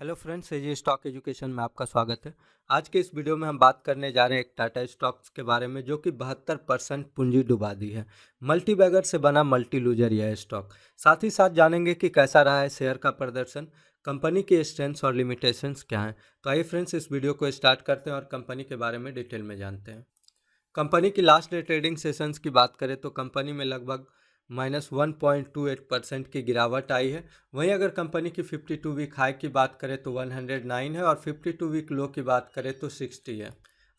Hello friends, एजी stock education में आपका स्वागत है। आज के इस वीडियो में हम बात करने जा रहे हैं एक टाटा स्टॉक्स के बारे में जो कि 72% पूंजी डुबा दी है। मल्टी बैगर से बना मल्टी लूजर यह स्टॉक। साथ ही साथ जानेंगे कि कैसा रहा है शेयर का प्रदर्शन, कंपनी की स्ट्रेंथ्स और लिमिटेशंस क्या हैं। तो आइए फ्रेंड्स, इस वीडियो को स्टार्ट करते हैं और कंपनी के बारे में डिटेल में जानते हैं। कंपनी की लास्ट डे ट्रेडिंग सेशंस की बात करें तो कंपनी में लगभग -1.28% की गिरावट आई है। वहीं अगर कंपनी की 52 वीक हाई की बात करें तो 109 है और 52 वीक लो की बात करें तो 60 है।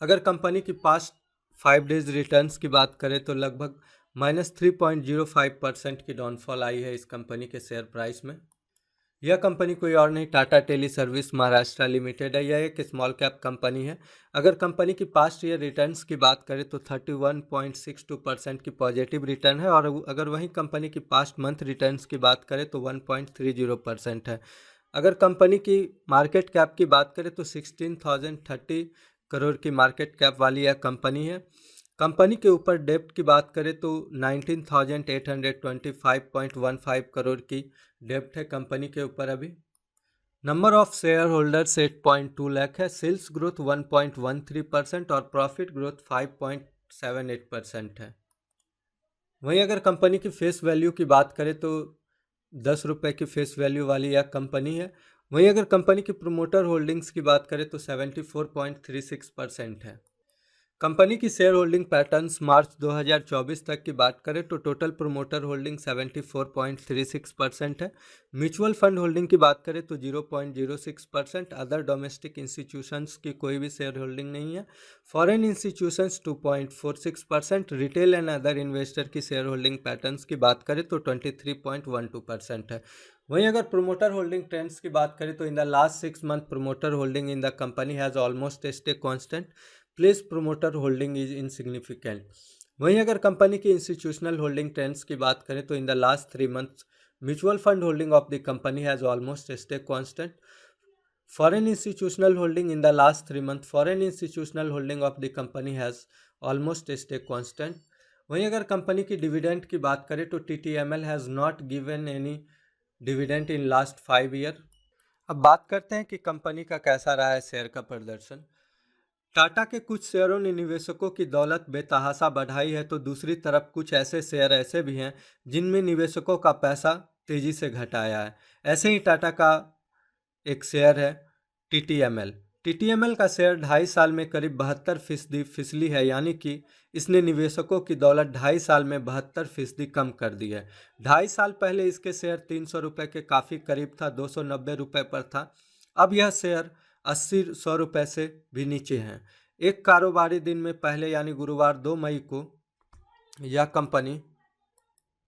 अगर कंपनी की पास्ट 5 डेज रिटर्न्स की बात करें तो लगभग -3.05% की डाउनफॉल आई है इस कंपनी के शेयर प्राइस में। यह कंपनी कोई और नहीं, Tata tele service Maharashtra limited है। यह एक स्मॉल कैप कंपनी है। अगर कंपनी की पास्ट ईयर रिटर्न्स की बात करें तो 31.62% की पॉजिटिव रिटर्न है और अगर वहीं कंपनी की पास्ट मंथ रिटर्न्स की बात करें तो 1.30% है। अगर कंपनी की मार्केट कैप की बात करें तो 16,030 करोड़ की मार्केट कैप वाली यह कंपनी है। कंपनी के ऊपर डेब्ट की बात करें तो 19,825.15 करोड़ की डेब्ट है कंपनी के ऊपर अभी। Number of share holders 8.2 lakh है। सेल्स ग्रोथ 1.13% और प्रॉफिट ग्रोथ 5.78% है। वहीं अगर कंपनी की फेस वैल्यू की बात करें तो 10 रुपये की फेस वैल्यू वाली यह कंपनी है। वहीं अगर कंपनी की प्रोमोटर होल्डिंग्स की बात करें तो 74.36% है। कंपनी की शेयर होल्डिंग पैटर्न्स मार्च 2024 तक की बात करें तो टोटल प्रोमोटर होल्डिंग 74.36% है। म्यूचुअल फंड होल्डिंग की बात करें तो 0.06%। अदर डोमेस्टिक इंस्टीट्यूशंस की कोई भी शेयर होल्डिंग नहीं है। Foreign institutions 2.46%। Retail and other investor की शेयर होल्डिंग पैटर्न्स की बात करें तो 23.12% है। वहीं अगर प्रोमोटर होल्डिंग ट्रेंड्स की बात करें तो इन the last 6 month promoter holding in the company has almost stay constant. Place promoter holding is insignificant. वहीं अगर कंपनी की इंस्टीट्यूशनल होल्डिंग ट्रेंड्स की बात करें तो इन the last 3 months mutual fund holding of the company has almost stay constant. Foreign institutional holding in the last 3 month foreign institutional holding of the company has almost stay constant. वहीं अगर company की dividend की बात करें तो TTML has not given any dividend in last 5 year. अब बात करते हैं कि कंपनी का कैसा रहा है शेयर का प्रदर्शन। टाटा के कुछ शेयरों ने निवेशकों की दौलत बेतहाशा बढ़ाई है तो दूसरी तरफ कुछ ऐसे शेयर ऐसे भी हैं जिनमें निवेशकों का पैसा तेजी से घटाया है। ऐसे ही टाटा का एक शेयर है TTML। TTML का शेयर 2.5 साल में करीब 72% फिसली है, यानी कि इसने निवेशकों की दौलत 2.5 साल में 72% कम कर दी है। 2.5 साल पहले इसके शेयर 300 रुपये के काफ़ी करीब था, 290 रुपये पर था। अब यह शेयर 80-100 रुपये से भी नीचे हैं। एक कारोबारी दिन में पहले यानी गुरुवार 2 मई को यह कंपनी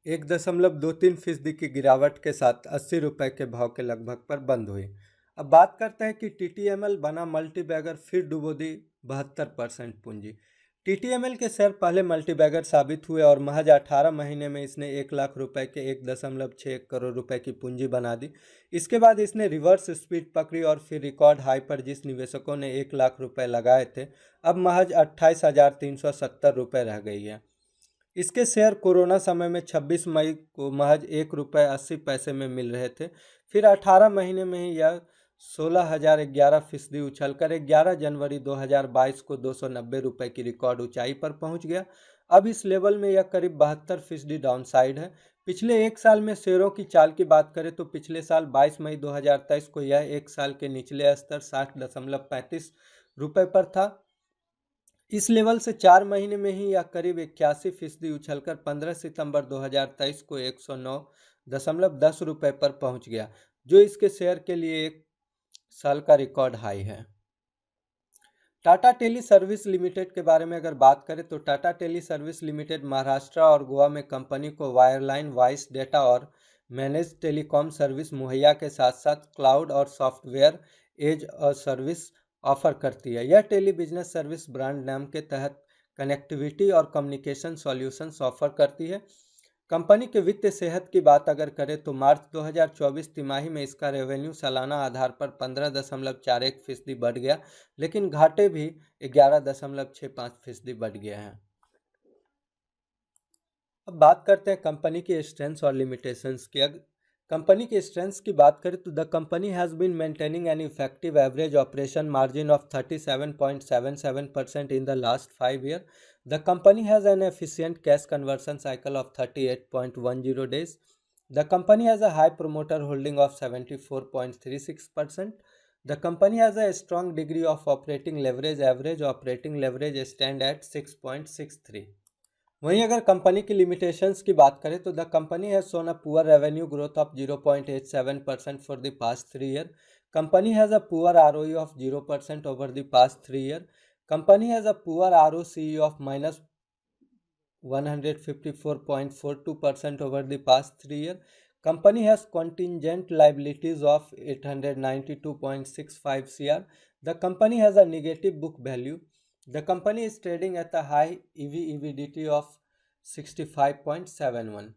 1.23% की गिरावट के साथ 80 रुपये के भाव के लगभग पर बंद हुई। अब बात करते हैं कि TTML बना मल्टी बैगर फिर डुबो दी 72% पूंजी। TTML के शेयर पहले मल्टी बैगर साबित हुए और महज 18 महीने में इसने 1 लाख रुपए के 1.61 करोड़ रुपए की पूंजी बना दी। इसके बाद इसने रिवर्स स्पीड पकड़ी और फिर रिकॉर्ड हाई पर जिस निवेशकों ने 1 लाख रुपए लगाए थे, अब महज 28,370 रुपये रह गई है। इसके शेयर कोरोना समय में 26 मई को महज 1 रुपये 80 पैसे में मिल रहे थे। फिर 18 महीने में ही यह 16,011% उछलकर 11 जनवरी 2022 को 290 रुपये की रिकॉर्ड ऊंचाई पर पहुंच गया। अब इस लेवल में यह करीब 72% डाउनसाइड है। पिछले एक साल में शेयरों की चाल की बात करें तो पिछले साल 22 मई 2023 को यह एक साल के निचले स्तर 60.35 रुपये पर था। इस लेवल से 4 महीने में ही यह करीब 81% उछलकर 15 सितंबर 2023 को 109.10 रुपये पर पहुंच गया, जो इसके शेयर के लिए एक साल का रिकॉर्ड हाई है। टाटा टेली सर्विस लिमिटेड के बारे में अगर बात करें तो Tata tele service limited Maharashtra और गोवा में कंपनी को वायरलाइन, वॉइस डेटा और मैनेज टेलीकॉम सर्विस मुहैया के साथ साथ क्लाउड और software as a service offer करती है। यह टेली बिजनेस सर्विस ब्रांड नाम के तहत कनेक्टिविटी और कम्युनिकेशन सॉल्यूशंस ऑफर करती है। कंपनी के वित्तीय सेहत की बात अगर करें तो मार्च 2024 तिमाही में इसका रेवेन्यू सालाना आधार पर 15.41% बढ़ गया, लेकिन घाटे भी 11.65% बढ़ गए हैं। अब बात करते हैं कंपनी की स्ट्रेंथ्स और लिमिटेशंस की। कंपनी की स्ट्रेंथ्स की बात करें तो the company has been maintaining an effective average operation margin of 37.77% in the last 5 year. The company has an efficient cash conversion cycle of 38.10 days. The company has a high promoter holding of 74.36%. The company has a strong degree of operating leverage. Average operating leverage stand at 6.63. वहीं अगर company की limitations की बात करें तो the company has shown a poor revenue growth of 0.87% for the past 3 year. Company has a poor ROE of 0% over the past 3 year. Company has a poor ROCE of minus 154.42% over the past 3 year. Company has contingent liabilities of 892.65 crore. The company has a negative book value. The company is trading at a high EV/EBITDA of 65.71.